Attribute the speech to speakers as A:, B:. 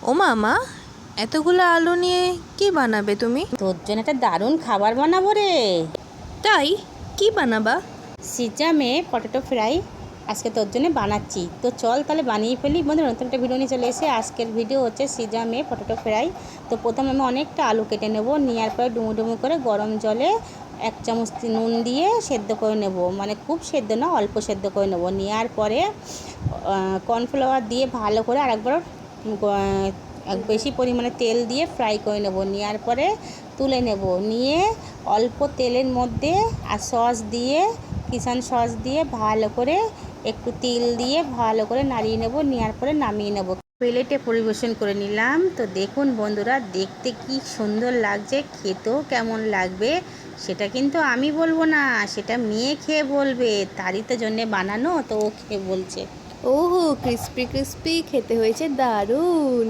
A: ও মামা, এতগুলো আলু নিয়ে কি বানাবে তুমি?
B: তোর জন্য একটা দারুণ খাবার বানাবো রে।
A: তাই? কি বানাবা?
B: সিজামে পটেটো ফ্রাই আজকে তোর জন্য বানাচ্ছি। তো চল তাহলে বানিয়ে ফেলি। বন্ধু, নতুন একটা ভিডিও নিয়ে চলে এসে আজকের ভিডিও হচ্ছে সিজামে পটেটো ফ্রাই। তো প্রথমে আমি অনেকটা আলু কেটে নেব, নেওয়ার পরে ডুমো ডুমো করে গরম জলে 1 চামচ নুন দিয়ে সেদ্ধ করে নেব, মানে খুব সেদ্ধ না, অল্প সেদ্ধ করে নেব। নেওয়ার পরে কর্নফ্লাওয়ার দিয়ে ভালো করে আরেকবার বেশি পরিমাণে তেল দিয়ে ফ্রাই করে নেব। নেওয়ার পরে তুলে নেব, নিয়ে অল্প তেলের মধ্যে আর সস দিয়ে, কিষান সস দিয়ে ভালো করে একটু তিল দিয়ে ভালো করে নাড়িয়ে নেব। নেওয়ার পরে নামিয়ে নেব, প্লেটে পরিবেশন করে নিলাম। তো দেখুন বন্ধুরা, দেখতে কি সুন্দর লাগছে, খেতেও কেমন লাগবে সেটা কিন্তু আমি বলবো না, সেটা মেয়ে খেয়ে বলবে। তারই তো জন্যে বানানো, তো ও খেয়ে বলছে।
A: ওহো, ক্রিস্পি ক্রিস্পি খেতে হয়েছে, দারুণ।